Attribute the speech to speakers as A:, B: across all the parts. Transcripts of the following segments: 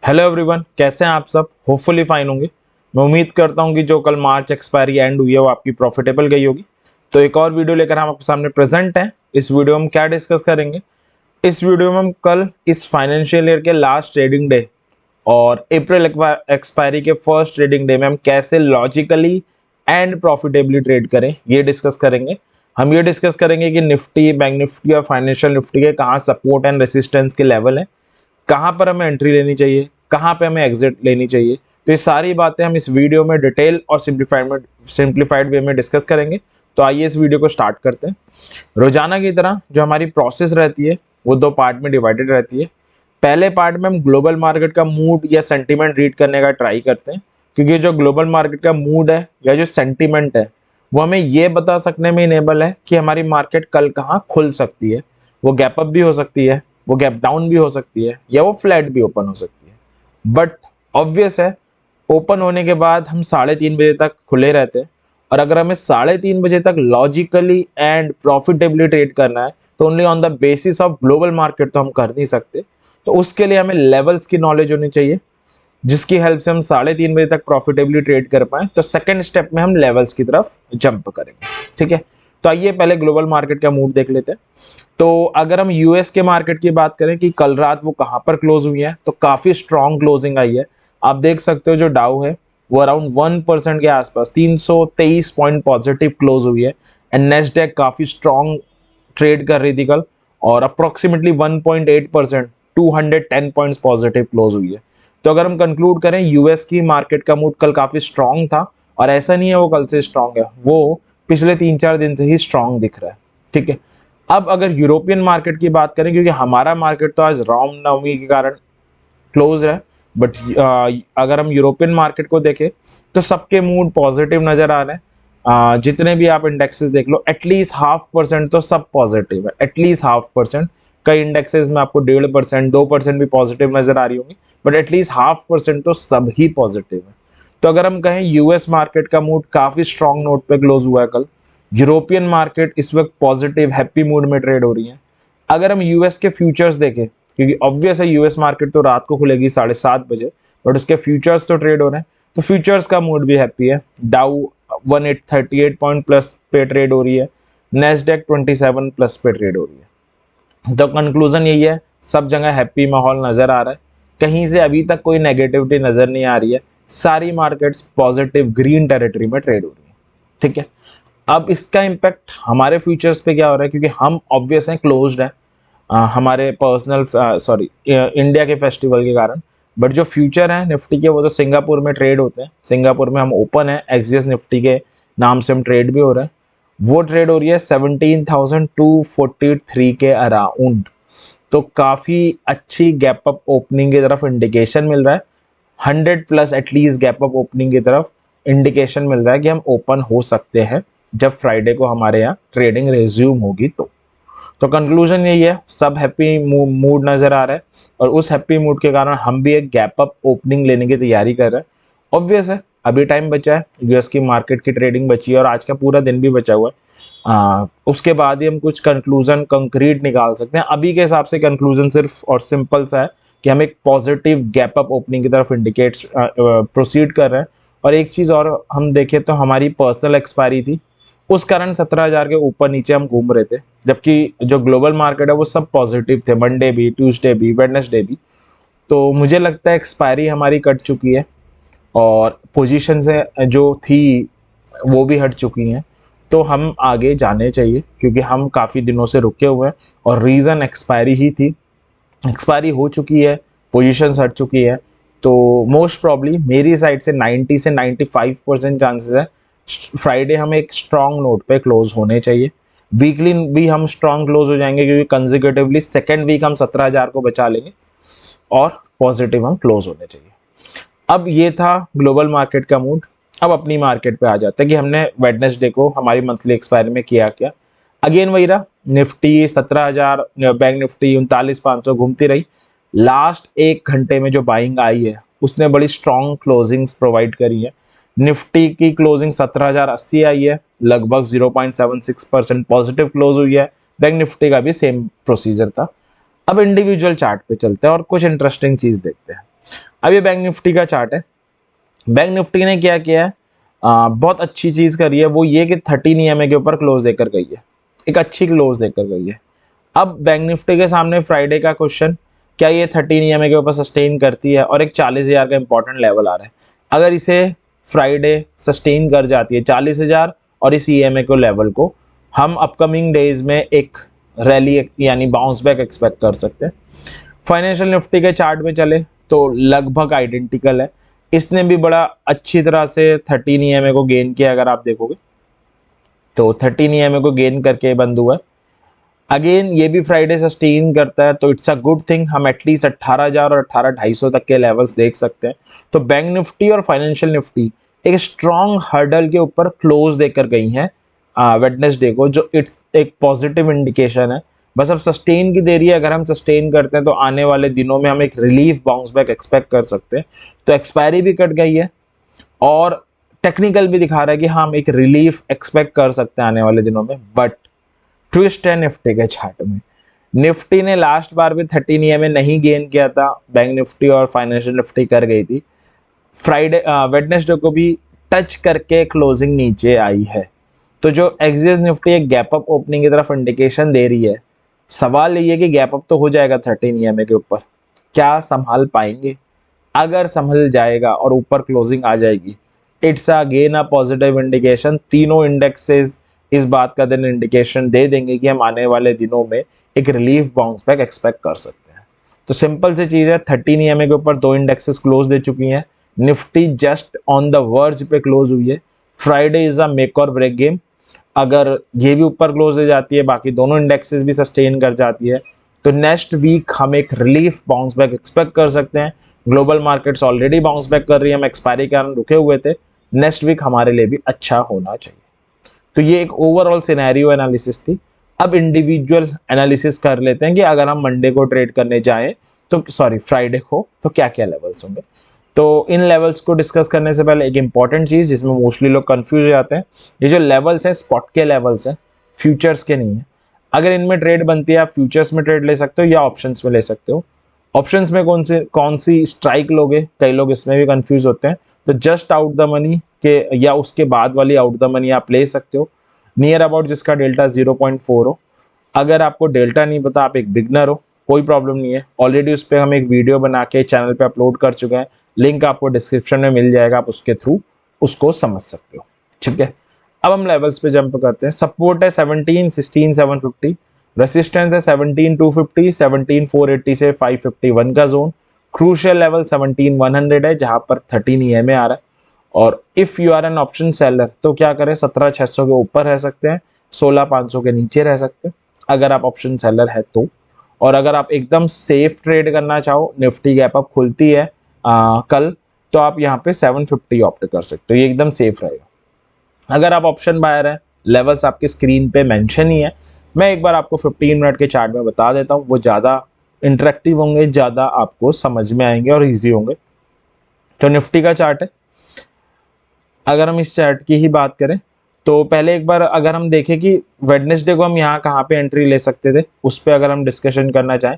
A: Hello everyone, कैसे हैं आप सब। होपफुली फाइन होंगे। मैं उम्मीद करता हूं कि जो कल मार्च एक्सपायरी एंड हुई है वो आपकी प्रॉफिटेबल गई होगी। तो एक और वीडियो लेकर हम आपके सामने प्रेजेंट हैं। इस वीडियो में हम क्या डिस्कस करेंगे, इस वीडियो में हम कल इस फाइनेंशियल ईयर के लास्ट ट्रेडिंग डे और अप्रैल एक्सपायरी के फर्स्ट ट्रेडिंग डे में हम कैसे लॉजिकली एंड प्रॉफिटेबली ट्रेड करें ये डिस्कस करेंगे। हम ये डिस्कस करेंगे कि निफ्टी, बैंक निफ्टी और फाइनेंशियल निफ्टी के कहाँ सपोर्ट एंड रेसिस्टेंस के लेवल है, कहाँ पर हमें एंट्री लेनी चाहिए, कहाँ पे हमें एग्जिट लेनी चाहिए। तो ये सारी बातें हम इस वीडियो में डिटेल और सिंप्लीफाइड वे में डिस्कस करेंगे। तो आइए इस वीडियो को स्टार्ट करते हैं। रोजाना की तरह जो हमारी प्रोसेस रहती है वो दो पार्ट में डिवाइडेड रहती है। पहले पार्ट में हम ग्लोबल मार्केट का मूड या सेंटीमेंट रीड करने का ट्राई करते हैं, क्योंकि जो ग्लोबल मार्केट का मूड है या जो सेंटीमेंट है वो हमें ये बता सकने में इनेबल है कि हमारी मार्केट कल कहाँ खुल सकती है। वो गैप अप भी हो सकती है, वो गैप डाउन भी हो सकती है, या वो फ्लैट भी ओपन हो सकती है। बट ऑब्वियस है, ओपन होने के बाद हम 3:30 बजे तक खुले रहते हैं, और अगर हमें 3:30 बजे तक लॉजिकली एंड प्रॉफिटेबली ट्रेड करना है तो only on the basis of global market तो हम कर नहीं सकते। तो उसके लिए हमें लेवल्स की नॉलेज होनी चाहिए, जिसकी हेल्प से हम 3:30 बजे तक प्रॉफिटेबली ट्रेड कर पाए। तो सेकंड स्टेप में हम लेवल्स की तरफ जंप करेंगे। ठीक है, तो आइए पहले ग्लोबल मार्केट का मूड देख लेते हैं। तो अगर हम यूएस के मार्केट की बात करें कि कल रात वो कहां पर क्लोज हुई है, तो काफी स्ट्रॉन्ग क्लोजिंग आई है। आप देख सकते हो जो डाउ है वो अराउंड 1% के आसपास 323 पॉइंट पॉजिटिव क्लोज हुई है। एंड नेस्डेक काफी स्ट्रॉन्ग ट्रेड कर रही थी कल, और अप्रोक्सीमेटली 1.8% 210 पॉइंट्स पॉजिटिव क्लोज हुई है। तो अगर हम कंक्लूड करें, यूएस की मार्केट का मूड कल काफी स्ट्रॉन्ग था, और ऐसा नहीं है वो कल से स्ट्रॉन्ग है, वो पिछले 3-4 दिन से ही स्ट्रॉन्ग दिख रहा है। ठीक है, अब अगर यूरोपियन मार्केट की बात करें, क्योंकि हमारा मार्केट तो आज रामनवमी के कारण क्लोज है, बट अगर हम यूरोपियन मार्केट को देखें तो सबके मूड पॉजिटिव नजर आ रहे हैं। जितने भी आप इंडेक्सेस देख लो, एटलीस्ट 0.5% तो सब पॉजिटिव है, एटलीस्ट 0.5%। कई इंडेक्सेस में आपको 1.5%, 2% भी पॉजिटिव नजर आ रही होंगी, बट एटलीस्ट 0.5% तो सब ही पॉजिटिव है। तो अगर हम कहें, यूएस मार्केट का मूड काफी स्ट्रॉन्ग नोट पे क्लोज हुआ है कल। यूरोपियन मार्केट इस वक्त पॉजिटिव हैप्पी मूड में ट्रेड हो रही है। अगर हम यूएस के फ्यूचर्स देखें, क्योंकि ऑब्वियस है यूएस मार्केट तो रात को खुलेगी 7:30 बजे, बट उसके फ्यूचर्स तो ट्रेड हो रहे हैं, तो फ्यूचर्स का मूड भी हैप्पी है। डाउ 138 पॉइंट प्लस पे ट्रेड हो रही है, नेस्डेक 27 प्लस पे ट्रेड हो रही है। तो कंक्लूजन यही है, सब जगह हैप्पी माहौल नजर आ रहा है, कहीं से अभी तक कोई नेगेटिविटी नजर नहीं आ रही है। सारी मार्केट्स पॉजिटिव ग्रीन टेरिटरी में ट्रेड हो रही है। ठीक है, अब इसका इम्पैक्ट हमारे फ्यूचर्स पे क्या हो रहा है, क्योंकि हम ऑब्वियस हैं क्लोज्ड है हमारे पर्सनल इंडिया के फेस्टिवल के कारण। बट जो फ्यूचर है निफ्टी के वो तो सिंगापुर में ट्रेड होते हैं, सिंगापुर में हम ओपन है, एक्सिस निफ्टी के नाम से हम ट्रेड भी हो रहे हैं। वो ट्रेड हो रही है 17,243 के अराउंड। तो काफ़ी अच्छी गैप अप ओपनिंग की तरफ इंडिकेशन मिल रहा है, 100 plus at least gap up opening की तरफ इंडिकेशन मिल रहा है कि हम ओपन हो सकते हैं जब फ्राइडे को हमारे यहाँ ट्रेडिंग रिज्यूम होगी। तो कंक्लूजन यही है, सब हैप्पी मूड नजर आ रहा है, और उस हैप्पी मूड के कारण हम भी एक गैप अप ओपनिंग लेने की तैयारी कर रहे हैं। ऑब्वियस है, अभी टाइम बचा है, यूएस की मार्केट की ट्रेडिंग बची है और आज का पूरा दिन भी बचा हुआ है। उसके बाद ही हम कुछ कंक्लूजन कंक्रीट निकाल सकते हैं। अभी के हिसाब से कंक्लूजन सिर्फ और सिंपल सा है कि हम एक पॉजिटिव गैप अप ओपनिंग की तरफ इंडिकेट प्रोसीड कर रहे हैं। और एक चीज़ और हम देखें तो हमारी पर्सनल एक्सपायरी थी, उस कारण 17,000 के ऊपर नीचे हम घूम रहे थे, जबकि जो ग्लोबल मार्केट है वो सब पॉजिटिव थे, मंडे भी, ट्यूसडे भी, वेडनेसडे भी। तो मुझे लगता है एक्सपायरी हमारी कट चुकी है, और पोजीशन से जो थी वो भी हट चुकी हैं। तो हम आगे जाने चाहिए, क्योंकि हम काफ़ी दिनों से रुके हुए हैं, और रीज़न एक्सपायरी ही थी। एक्सपायरी हो चुकी है, पोजीशन हट चुकी है, तो मोस्ट प्रॉब्ली मेरी साइड से 90 से 95% चांसेस है फ्राइडे हमें एक स्ट्रॉन्ग नोट पे क्लोज होने चाहिए। वीकली भी हम स्ट्रॉन्ग क्लोज हो जाएंगे, क्योंकि कंजिक्यूटिवली सेकेंड वीक हम 17,000 को बचा लेंगे, और पॉजिटिव हम क्लोज होने चाहिए। अब ये था ग्लोबल मार्केट का मूड। अब अपनी मार्केट पे आ जाते हैं कि हमने वेडनेसडे को हमारी मंथली एक्सपायरी में किया क्या। अगेन वही रहा, निफ्टी 17,000, बैंक निफ्टी 39,500 घूमती रही। लास्ट 1 घंटे में जो बाइंग आई है उसने बड़ी स्ट्रॉन्ग क्लोजिंग्स प्रोवाइड करी है। निफ्टी की क्लोजिंग 17,080 आई है, लगभग 0.76% पॉजिटिव क्लोज हुई है। बैंक निफ्टी का भी सेम प्रोसीजर था। अब इंडिविजुअल चार्ट पे चलते हैं और कुछ इंटरेस्टिंग चीज देखते हैं। अब ये बैंक निफ्टी का चार्ट है। बैंक निफ्टी ने क्या किया है, बहुत अच्छी चीज करी है, वो ये कि 13 EMA के ऊपर क्लोज देकर गई है, एक अच्छी क्लोज देकर गई है। अब बैंक निफ्टी के सामने फ्राइडे का क्वेश्चन, क्या ये 13 EMA के ऊपर सस्टेन करती है, और एक 40,000 का इंपॉर्टेंट लेवल आ रहा है। अगर इसे फ्राइडे सस्टेन कर जाती है 40,000 और इस EMA को लेवल को, हम अपकमिंग डेज में एक रैली यानी बाउंस बैक एक्सपेक्ट कर सकते हैं। फाइनेंशियल निफ्टी के चार्ट में चले तो लगभग आइडेंटिकल है, इसने भी बड़ा अच्छी तरह से 13 EMA को गेन किया। अगर आप देखोगे तो 13 EMA को गेन करके बंद हुआ है। अगेन ये भी फ्राइडे सस्टेन करता है तो इट्स अ गुड थिंग, हम एटलीस्ट 18,000 और 18,250 तक के लेवल्स देख सकते हैं। तो बैंक निफ्टी और फाइनेंशियल निफ्टी एक स्ट्रॉन्ग हर्डल के ऊपर क्लोज देकर गई हैं वेडनेसडे को, जो इट्स एक पॉजिटिव इंडिकेशन है। बस अब सस्टेन की देरी है, अगर हम सस्टेन करते हैं तो आने वाले दिनों में हम एक रिलीफ बाउंस बैक एक्सपेक्ट कर सकते हैं। तो एक्सपायरी भी कट गई है और टेक्निकल भी दिखा रहा है कि हम एक रिलीफ एक्सपेक्ट कर सकते हैं आने वाले दिनों में। बट ट्विस्ट है निफ्टी के चार्ट में, निफ्टी ने लास्ट बार भी 13 EMA नहीं गेन किया था, बैंक निफ्टी और फाइनेंशियल निफ्टी कर गई थी। फ्राइडे वेडनेसडे को भी टच करके क्लोजिंग नीचे आई है। तो जो एक्सिस निफ्टी एक गैप अप ओपनिंग की तरफ इंडिकेशन दे रही है, सवाल ये है कि गैप अप तो हो जाएगा 13 EMA के ऊपर, क्या संभाल पाएंगे? अगर संभल जाएगा और ऊपर क्लोजिंग आ जाएगी, it's again a positive indication. तीनों इंडेक्सेस इस बात का दिन इंडिकेशन दे देंगे कि हम आने वाले दिनों में एक रिलीफ बाउंस बैक एक्सपेक्ट कर सकते हैं। तो सिंपल सी चीज है, 13 EMA के ऊपर दो इंडेक्सेस क्लोज दे चुकी हैं, Nifty just on the verge पे क्लोज हुई है। फ्राइडे इज अ मेक और ब्रेक गेम, अगर ये भी ऊपर क्लोज हो जाती है, बाकी दोनों इंडेक्सेस भी सस्टेन कर जाती है, तो नेक्स्ट वीक हम एक रिलीफ बाउंस बैक एक्सपेक्ट कर सकते हैं। Global markets already bounce back कर रही है, हम एक्सपायरी के कारण रुके हुए थे, नेक्स्ट वीक हमारे लिए भी अच्छा होना चाहिए। तो ये एक ओवरऑल सिनेरियो एनालिसिस थी। अब इंडिविजुअल एनालिसिस कर लेते हैं कि अगर हम मंडे को ट्रेड करने जाएं तो फ्राइडे को, तो क्या क्या लेवल्स होंगे। तो इन लेवल्स को डिस्कस करने से पहले एक इंपॉर्टेंट चीज जिसमें मोस्टली लोग कंफ्यूज हो जाते हैं, ये जो लेवल्स हैं स्पॉट के लेवल्स हैं, फ्यूचर्स के नहीं है। अगर इनमें ट्रेड बनती है, आप फ्यूचर्स में ट्रेड ले सकते हो या ऑप्शंस में ले सकते हो। ऑप्शंस में कौन सी स्ट्राइक लोगे, कई लोग इसमें भी कंफ्यूज होते हैं। तो जस्ट आउट द मनी के या उसके बाद वाली आउट द मनी आप ले सकते हो, नियर अबाउट जिसका डेल्टा 0.4 हो। अगर आपको डेल्टा नहीं पता, आप एक बिगनर हो, कोई प्रॉब्लम नहीं है, ऑलरेडी उस पर हम एक वीडियो बना के चैनल पे अपलोड कर चुके हैं, लिंक आपको डिस्क्रिप्शन में मिल जाएगा, आप उसके थ्रू उसको समझ सकते हो। ठीक है, अब हम लेवल्स पे जंप करते हैं। सपोर्ट है 17 16 750, रेसिस्टेंस है 17 250, 17 480 से 551 का जोन, क्रूशियल लेवल 17 100 है जहां पर 13 EMA आ रहा है। और if you are an option seller तो क्या करें, 17,600 के ऊपर रह सकते हैं, 16,500 के नीचे रह सकते हैं अगर आप ऑप्शन सेलर है तो। और अगर आप एकदम सेफ ट्रेड करना चाहो, निफ्टी गैप अप खुलती है कल, तो आप यहाँ पे 750 ऑप्ट कर सकते हो, ये एकदम सेफ रहेगा। अगर आप ऑप्शन बायर है, लेवल्स आपकी स्क्रीन पे मेंशन ही है, मैं एक बार आपको 15 मिनट के चार्ट में बता देता हूँ, वो ज़्यादा इंटरेक्टिव होंगे, ज़्यादा आपको समझ में आएंगे और ईजी होंगे। तो निफ्टी का चार्ट है, अगर हम इस चार्ट की ही बात करें तो पहले एक बार अगर हम देखें कि वेडनेसडे को हम यहाँ कहाँ पे एंट्री ले सकते थे, उस पर अगर हम डिस्कशन करना चाहें,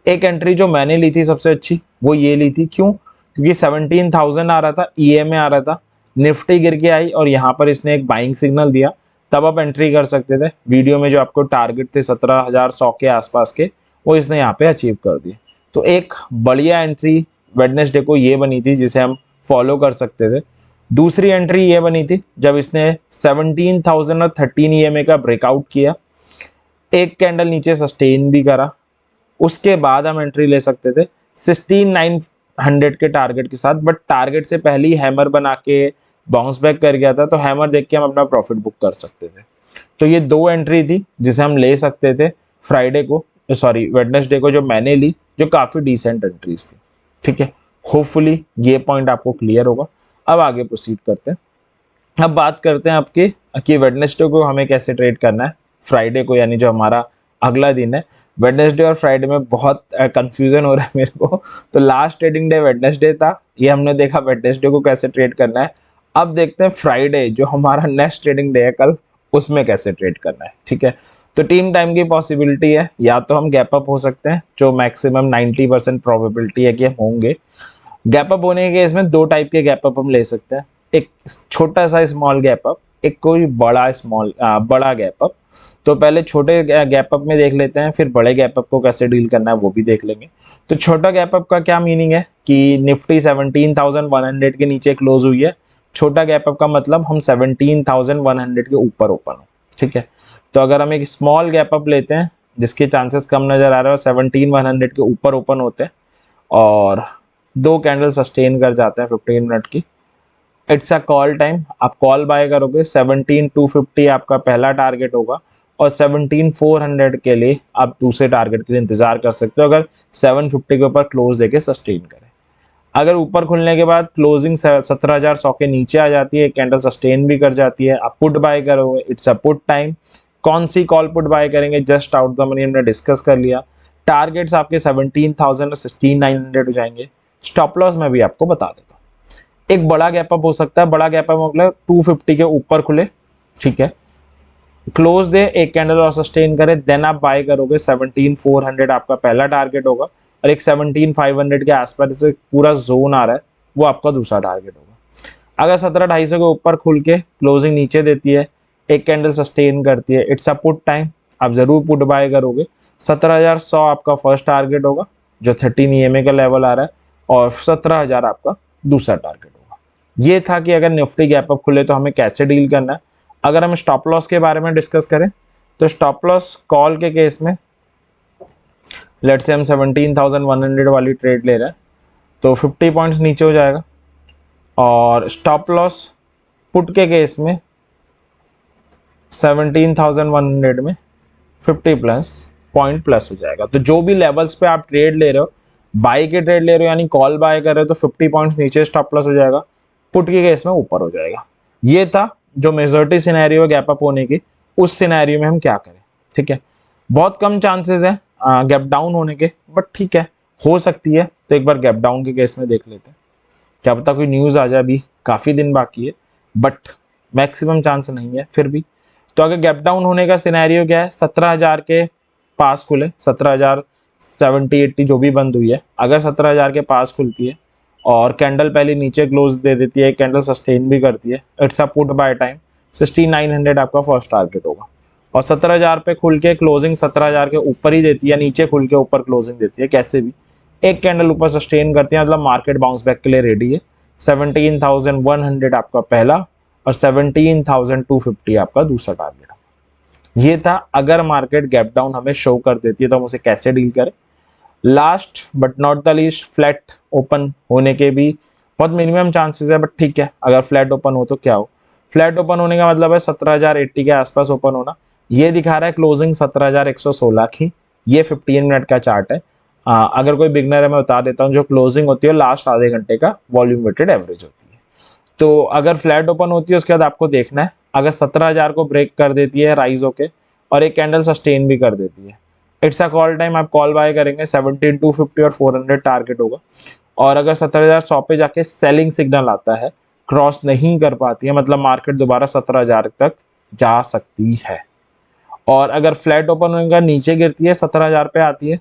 A: एक एंट्री जो मैंने ली थी सबसे अच्छी वो ये ली थी। क्यों? क्योंकि 17,000 आ रहा था, EMA आ रहा था, निफ्टी गिर के आई और यहाँ पर इसने एक बाइंग सिग्नल दिया, तब आप एंट्री कर सकते थे। वीडियो में जो आपको टारगेट थे 17,100 के आसपास के, वो इसने यहाँ पे अचीव कर दिए। तो एक बढ़िया एंट्री वेडनेसडे को ये बनी थी जिसे हम फॉलो कर सकते थे। दूसरी एंट्री ये बनी थी जब इसने 17,000 और 13 EMA का ब्रेकआउट किया, एक कैंडल नीचे सस्टेन भी करा, उसके बाद हम एंट्री ले सकते थे 16,900 के टारगेट के साथ। बट टारगेट से पहले ही हैमर बना के बाउंस बैक कर गया था, तो हैमर देख के हम अपना प्रॉफिट बुक कर सकते थे। तो ये दो एंट्री थी जिसे हम ले सकते थे फ्राइडे को, वेडनेसडे को जो मैंने ली, जो काफ़ी डिसेंट एंट्रीज थी। ठीक है, होपफुली ये पॉइंट आपको क्लियर होगा। अब आगे प्रोसीड करते हैं। अब बात करते हैं आपके कि वेडनेसडे को हमें कैसे ट्रेड करना है, फ्राइडे को यानी जो हमारा अगला दिन है। वेडनेसडे और फ्राइडे में बहुत कंफ्यूजन हो रहा है मेरे को। तो लास्ट ट्रेडिंग डे वेडनेसडे था, ये हमने देखा वेडनेसडे को कैसे ट्रेड करना है। अब देखते हैं फ्राइडे जो हमारा नेक्स्ट ट्रेडिंग डे है कल, उसमें कैसे ट्रेड करना है। ठीक है, तो 3 टाइम की पॉसिबिलिटी है, या तो हम गैप अप हो सकते हैं जो मैक्सिमम 90% प्रोबेबिलिटी है कि हम होंगे, गैप अप होने के केस में दो टाइप के गैप अप हम ले सकते हैं, एक छोटा सा स्मॉल गैप अप, एक कोई बड़ा गैप अप। तो पहले छोटे गैप अप में देख लेते हैं, फिर बड़े गैप अप को कैसे डील करना है वो भी देख लेंगे। तो छोटा गैप अप का क्या मीनिंग है कि निफ्टी 17,100 के नीचे क्लोज हुई है। छोटा गैप अप का मतलब हम 17,100 के ऊपर ओपन हो, ठीक है। तो अगर हम एक स्मॉल गैप अप लेते हैं जिसके चांसेस कम नजर आ रहे हो, 17,100 के ऊपर ओपन होते हैं और दो कैंडल सस्टेन कर जाते हैं 15 मिनट की, इट्स अ कॉल टाइम। आप कॉल बाय करोगे, 17,250 आपका पहला टारगेट होगा और 17,400 के लिए आप दूसरे टारगेट के लिए इंतजार कर सकते हो अगर 750 के ऊपर क्लोज देके सस्टेन करें। अगर ऊपर खुलने के बाद क्लोजिंग 17,100 के नीचे आ जाती है, कैंडल सस्टेन भी कर जाती है, आप पुट बाय करोगे, इट्स अ पुट टाइम। कौन सी कॉल पुट बाय करेंगे, जस्ट आउट द मनी हमने डिस्कस कर लिया। टारगेट्स आपके 17,000 और 16,900 हो जाएंगे। स्टॉप लॉस मैं भी आपको बता देता हूँ। एक बड़ा गैप अप हो सकता है, बड़ा गैप अप मतलब 250 के ऊपर खुले, ठीक है, क्लोज दे, एक कैंडल और सस्टेन करे, देन आप बाय करोगे। 17,400 आपका पहला टारगेट होगा और एक 17,500 के आसपास से पूरा जोन आ रहा है, वो आपका दूसरा टारगेट होगा। अगर 17,250 के ऊपर खुल के क्लोजिंग नीचे देती है, एक कैंडल सस्टेन करती है, इट्स अ पुट टाइम, आप जरूर पुट बाय करोगे। 17,100 आपका फर्स्ट टारगेट होगा जो 13 EMA का लेवल आ रहा है और 17,000 आपका दूसरा टारगेट होगा। ये था कि अगर निफ्टी गैप अप खुले तो हमें कैसे डील करना है। अगर हम स्टॉप लॉस के बारे में डिस्कस करें तो स्टॉप लॉस कॉल के केस में लेट्स से हम 17,100 वाली ट्रेड ले रहे हैं तो 50 पॉइंट्स नीचे हो जाएगा, और स्टॉप लॉस पुट के केस में 17,100 में 50 प्लस पॉइंट प्लस हो जाएगा। तो जो भी लेवल्स पे आप ट्रेड ले रहे हो, बाई के ट्रेड ले रहे हो यानी कॉल बाय कर रहे हो, तो 50 पॉइंट्स नीचे स्टॉप लॉस हो जाएगा, पुट के केस में ऊपर हो जाएगा। ये था जो मेजॉरिटी सिनेरियो गैप अप होने की, उस सिनेरियो में हम क्या करें, ठीक है। बहुत कम चांसेस है गैप डाउन होने के, बट ठीक है, हो सकती है। तो एक बार गैप डाउन के केस में देख लेते हैं, क्या पता कोई न्यूज़ आ जाए, अभी काफ़ी दिन बाकी है, बट मैक्सिमम चांस नहीं है फिर भी। तो अगर गैप डाउन होने का सिनेरियो क्या है, 17,000 के पास खुले, 17,070-80 जो भी बंद हुई है, अगर 17,000 के पास खुलती है और कैंडल पहले नीचे क्लोज दे देती है, कैंडल सस्टेन भी करती है, it's a put by time, 16,900 आपका फर्स्ट टारगेट होगा। और 17,000 पे खुल के क्लोजिंग 17,000 के ऊपर ही देती है, नीचे खुल के ऊपर क्लोजिंग देती है, कैसे भी एक कैंडल ऊपर सस्टेन करती है, मतलब मार्केट बाउंस बैक के लिए रेडी है। 17,100 आपका पहला और 17,250 आपका दूसरा टारगेट। ये था अगर मार्केट गैप डाउन हमें शो कर देती है तो हम उसे कैसे डील करें। Last but not the least, flat open होने के भी बहुत मिनिमम चांसेस है, बट ठीक है, अगर फ्लैट ओपन हो तो क्या हो। फ्लैट ओपन होने का मतलब है 17,080 के आसपास ओपन होना। ये दिखा रहा है क्लोजिंग 17,116 की। ये 15 मिनट का चार्ट है। अगर कोई बिगनर है मैं बता देता हूँ, जो क्लोजिंग होती है लास्ट आधे घंटे का वॉल्यूम वेटेड एवरेज होती है। तो अगर फ्लैट ओपन होती है उसके बाद आपको देखना है, अगर 17,000 को ब्रेक कर देती है राइज होके और एक कैंडल सस्टेन भी कर देती है, इट्स अ कॉल टाइम, आप कॉल बाय करेंगे। 17,250 और 400 टारगेट होगा। और अगर 17,100 पे जाके सेलिंग सिग्नल आता है, क्रॉस नहीं कर पाती है, मतलब मार्केट दोबारा 17,000 तक जा सकती है। और अगर फ्लैट ओपन होने का नीचे गिरती है, 17,000 पे आती है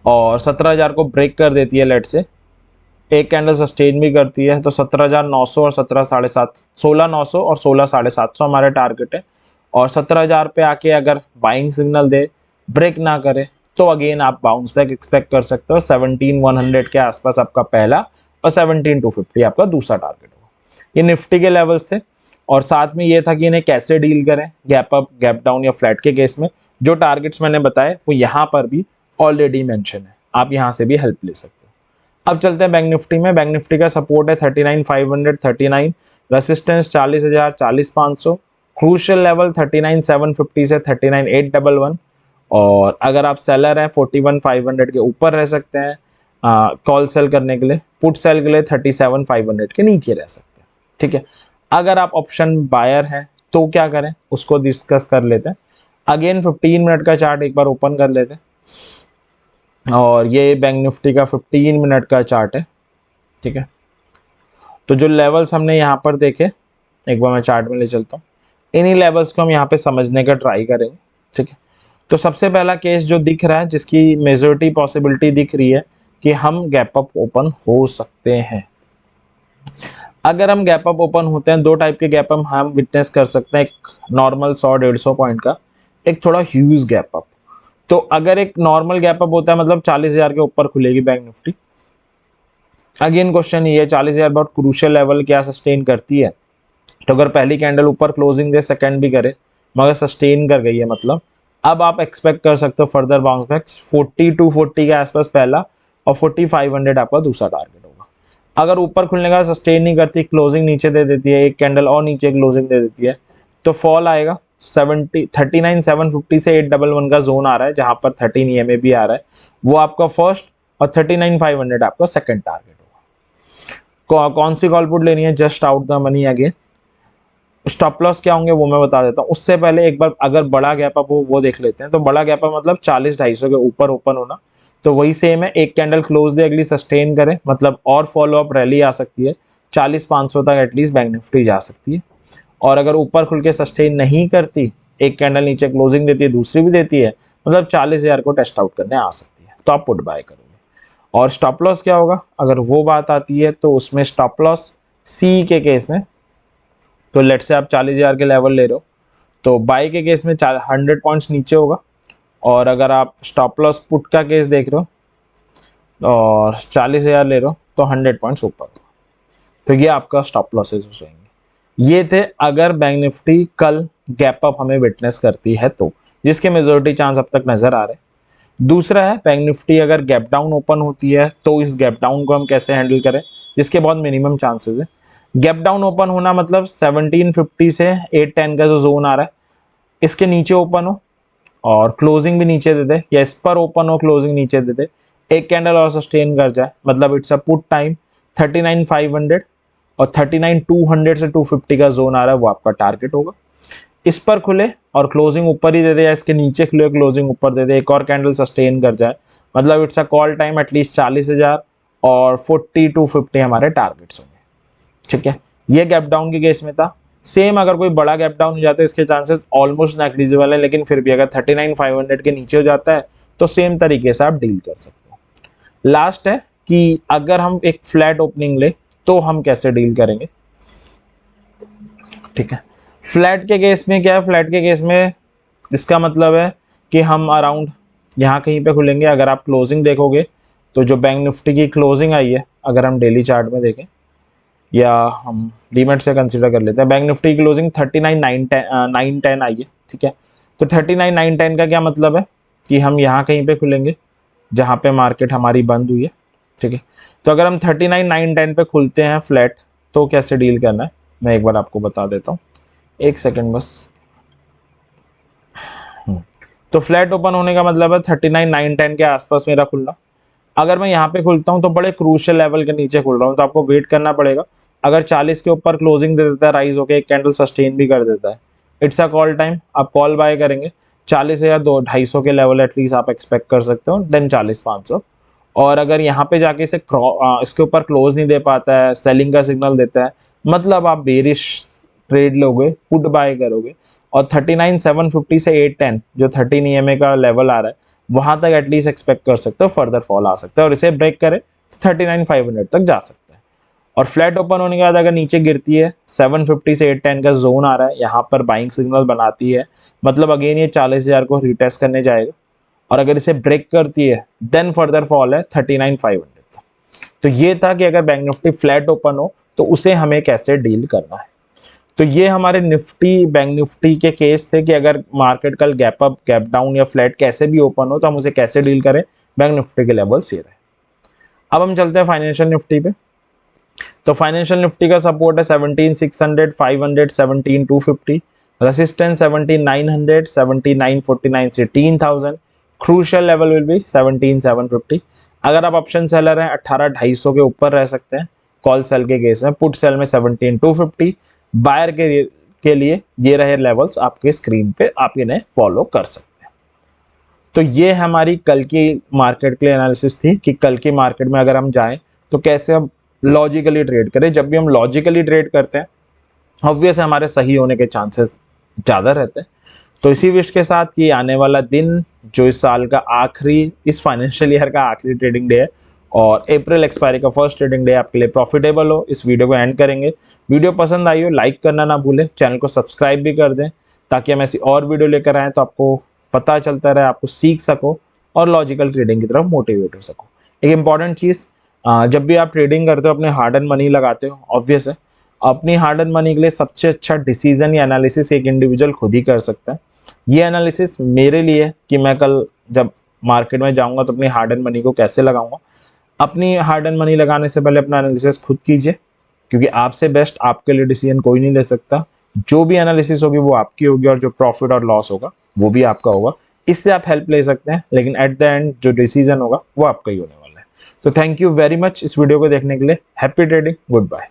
A: और 17,000 को ब्रेक कर देती है, लेट से एक कैंडल सस्टेन भी करती है, तो 17,900 और 17,750, 16,900 और 16,750 हमारे टारगेट है। और 17,000 पे आके अगर बाइंग सिग्नल दे, ब्रेक ना करे, तो अगेन आप बाउंस बैक एक्सपेक्ट कर सकते हो। 17,100 के आसपास आपका पहला और 17,250 आपका दूसरा टारगेट होगा। ये निफ्टी के लेवल्स थे, और साथ में ये था कि इन्हें कैसे डील करें गैप अप, गैप डाउन या फ्लैट के केस में। जो टारगेट्स मैंने बताए वो यहाँ पर भी ऑलरेडी मेंशन है, आप यहाँ से भी हेल्प ले सकते हो। अब चलते हैं बैंक निफ्टी में। बैंक निफ्टी का सपोर्ट है 39,539, रेसिस्टेंस 40,000, 40,500, क्रूशियल लेवल 39,750 से 39,811। और अगर आप सेलर हैं 41,500 के ऊपर रह सकते हैं कॉल सेल करने के लिए, पुट सेल के लिए 37,500 के नीचे रह सकते हैं, ठीक है। अगर आप ऑप्शन बायर हैं तो क्या करें उसको डिस्कस कर लेते हैं। अगेन 15 मिनट का चार्ट एक बार ओपन कर लेते हैं, और ये बैंक निफ्टी का 15 मिनट का चार्ट है, ठीक है। तो जो लेवल्स हमने यहाँ पर देखे, एक बार मैं चार्ट में ले चलता हूँ, इन्हीं लेवल्स को हम यहाँ पे समझने का ट्राई करेंगे, ठीक है। तो सबसे पहला केस जो दिख रहा है, जिसकी मेजोरिटी पॉसिबिलिटी दिख रही है कि हम गैप अप ओपन हो सकते हैं। अगर हम गैप अप ओपन होते हैं, दो टाइप के गैप अप हम विटनेस कर सकते हैं, एक नॉर्मल 100-150 पॉइंट का, एक थोड़ा ह्यूज गैप अप। तो अगर एक नॉर्मल गैप अप होता है मतलब 40,000 के ऊपर खुलेगी बैंक निफ्टी। अगेन क्वेश्चन ये है 40,000 बहुत क्रूशियल लेवल क्या सस्टेन करती है? तो अगर पहली कैंडल ऊपर क्लोजिंग दे, सेकंड भी करे, मगर सस्टेन कर गई है, मतलब अब आप एक्सपेक्ट कर सकते हो फर्दर बाउंस बैक 4240 के आसपास पहला और 4500 आपका दूसरा टारगेट होगा। अगर ऊपर खुलने का सस्टेन नहीं करती, क्लोजिंग नीचे दे देती है, एक कैंडल और नीचे क्लोजिंग दे देती है, तो फॉल आएगा 39,750 से 811 का जोन आ रहा है, जहां पर 13 EMA भी आ रहा है, वो आपका फर्स्ट, और 39,500 आपका सेकंड टारगेट होगा। कौन सी कॉल पुट लेनी है? Just out the money again. Stop loss क्या होंगे वो मैं बता देता हूँ, उससे पहले एक बार अगर बड़ा गैप अप हो वो देख लेते हैं। तो बड़ा गैप अप मतलब 40-250 के ऊपर ओपन होना, तो वही सेम है, एक कैंडल क्लोज दे, अगली सस्टेन करे, मतलब और फॉलो अप रैली आ सकती है, 40-500 तक एटलीस्ट बैंक निफ्टी जा सकती है। और अगर ऊपर खुल के सस्टेन नहीं करती, एक कैंडल नीचे क्लोजिंग देती है, दूसरी भी देती है, मतलब 40,000 को टेस्ट आउट करने आ सकती है, तो आप पुट बाय करोगे। और स्टॉप लॉस क्या होगा अगर वो बात आती है, तो उसमें स्टॉप लॉस सी के केस में, तो लेट से आप 40,000 के लेवल ले रहे हो, तो बाई के केस में 100 पॉइंट्स नीचे होगा। और अगर आप स्टॉप लॉस पुट का केस देख रहे हो और 40,000 ले रहे हो, तो 100 पॉइंट्स ऊपर होगा। तो ये आपका स्टॉप लॉसेज हो जाएंगे। ये थे अगर बैंक निफ्टी कल गैप अप हमें विटनेस करती है तो, जिसके मेजोरिटी चांस अब तक नजर आ रहे हैं। दूसरा है बैंक निफ्टी अगर गैप डाउन ओपन होती है, तो इस गैप डाउन को हम कैसे हैंडल करें, जिसके बहुत मिनिमम चांसेस है। गैप डाउन ओपन होना मतलब 1750 से 810 का जो जोन आ रहा है, इसके नीचे ओपन हो और क्लोजिंग भी नीचे दे दे, या इस पर ओपन हो क्लोजिंग नीचे दे दे, एक कैंडल और सस्टेन कर जाए, मतलब इट्स अ पुट टाइम 39,500, और 39,200 से 250 का जोन आ रहा है, वो आपका टारगेट होगा। इस पर खुले और क्लोजिंग ऊपर ही दे दे, या इसके नीचे खुले क्लोजिंग ऊपर दे दे, एक और कैंडल सस्टेन कर जाए, मतलब it's a call time at least 40,000 और 40-50 हमारे टारगेट्स होंगे। ठीक है, ये गैप डाउन के केस में था। सेम अगर कोई बड़ा गैप डाउन हो जाता है, इसके चांसेस ऑलमोस्ट नेग्लिजिबल है, लेकिन फिर भी अगर 39,500 के नीचे हो जाता है, तो सेम तरीके से आप डील कर सकते हो। लास्ट है कि अगर हम एक फ्लैट ओपनिंग ले, तो हम कैसे डील करेंगे। ठीक है, फ्लैट के केस में क्या है, फ्लैट के केस में इसका मतलब है कि हम अराउंड यहाँ कहीं पे खुलेंगे। अगर आप क्लोजिंग देखोगे, तो जो बैंक निफ्टी की क्लोजिंग आई है, अगर हम डेली चार्ट में देखें, या हम डीमेट से कंसीडर कर लेते हैं, बैंक निफ्टी की क्लोजिंग 39,910 आई है। ठीक है, तो 39,910 का क्या मतलब है कि हम यहाँ कहीं पे खुलेंगे जहाँ पे मार्केट हमारी बंद हुई है। ठीक है, तो अगर हम 39,910 पे खुलते हैं फ्लैट, तो कैसे डील करना है मैं एक बार आपको बता देता हूँ, एक सेकेंड बस। तो फ्लैट ओपन होने का मतलब है 39,910 के आसपास मेरा खुलना। अगर मैं यहाँ पे खुलता हूँ तो बड़े क्रूशियल लेवल के नीचे खुल रहा हूँ, तो आपको वेट करना पड़ेगा। अगर 40 के ऊपर क्लोजिंग दे देता है, राइज होकर एक कैंडल सस्टेन भी कर देता है, इट्स अ कॉल टाइम, आप कॉल बाय करेंगे। 40 या 250 के लेवल एटलीस्ट आप एक्सपेक्ट कर सकते हो, देन 40-500। और अगर यहाँ पे जाके इसे इसके ऊपर क्लोज नहीं दे पाता है, सेलिंग का सिग्नल देता है, मतलब आप बेरिश ट्रेड लोगे, पुट बाय करोगे। और 39,750 से 810 जो 13 EMA का लेवल आ रहा है, वहां तक एटलीस्ट एक्सपेक्ट कर सकते हो फर्दर फॉल आ सकता है, और इसे ब्रेक करे 39,500 तक जा सकता है। और फ्लैट ओपन होने के बाद अगर नीचे गिरती है, 750 से 810 का जोन आ रहा है, यहाँ पर बाइंग सिग्नल बनाती है, मतलब अगेन ये 40,000 को रिटेस्ट करने जाएगा। और अगर इसे ब्रेक करती है, देन फर्दर फॉल है 39,500 तक। तो ये था कि अगर बैंक निफ्टी फ्लैट ओपन हो तो उसे हमें कैसे डील करना है। तो ये हमारे निफ्टी बैंक निफ्टी के केस थे कि अगर मार्केट कल गैप अप, गैप डाउन या फ्लैट कैसे भी ओपन हो, तो हम उसे कैसे डील करें। बैंक निफ्टी के लेवल्स ये रहे। अब हम चलते हैं फाइनेंशियल निफ्टी पे। तो फाइनेंशियल निफ्टी का सपोर्ट है 17,600, 500, 17,250, रेसिस्टेंस 17,900, 17,949 से 3,000, क्रूशियल लेवल विल बी 17,750। अगर आप ऑप्शन सेलर हैं, 18,250 के ऊपर रह सकते हैं कॉल सेल के केस में। पुट सेल में 17,250। बायर के लिए ये रहे लेवल्स आपके स्क्रीन पे, आप इन्हें फॉलो कर सकते हैं। तो ये हमारी कल की मार्केट के लिए एनालिसिस थी कि कल की मार्केट में अगर हम जाएं तो कैसे हम लॉजिकली ट्रेड करें। जब भी हम लॉजिकली ट्रेड करते हैं, ऑब्वियस हमारे सही होने के चांसेस ज़्यादा रहते हैं। तो इसी विश के साथ कि आने वाला दिन, जो इस साल का आखिरी, इस फाइनेंशियल ईयर का आखिरी ट्रेडिंग डे है, और अप्रैल एक्सपायरी का फर्स्ट ट्रेडिंग डे आपके लिए प्रॉफिटेबल हो। इस वीडियो को एंड करेंगे। वीडियो पसंद आई हो लाइक करना ना भूलें, चैनल को सब्सक्राइब भी कर दें ताकि हम ऐसी और वीडियो लेकर आएँ तो आपको पता चलता रहे, आपको सीख सको और लॉजिकल ट्रेडिंग की तरफ मोटिवेट हो सको। एक इंपॉर्टेंट चीज़, जब भी आप ट्रेडिंग करते हो अपने हार्ड एंड मनी लगाते हो, ऑब्वियस है अपनी हार्ड एंड मनी के लिए सबसे अच्छा डिसीजन या एनालिसिस एक इंडिविजुअल खुद ही कर सकता है। ये एनालिसिस मेरे लिए है कि मैं कल जब मार्केट में जाऊंगा तो अपनी हार्ड एंड मनी को कैसे लगाऊंगा। अपनी हार्ड एंड मनी लगाने से पहले अपना एनालिसिस खुद कीजिए, क्योंकि आपसे बेस्ट आपके लिए डिसीजन कोई नहीं ले सकता। जो भी एनालिसिस होगी वो आपकी होगी और जो प्रॉफिट और लॉस होगा वो भी आपका होगा। इससे आप हेल्प ले सकते हैं, लेकिन एट द एंड जो डिसीजन होगा वो आपका ही होने वाला है। तो थैंक यू वेरी मच इस वीडियो को देखने के लिए। Happy trading, good bye.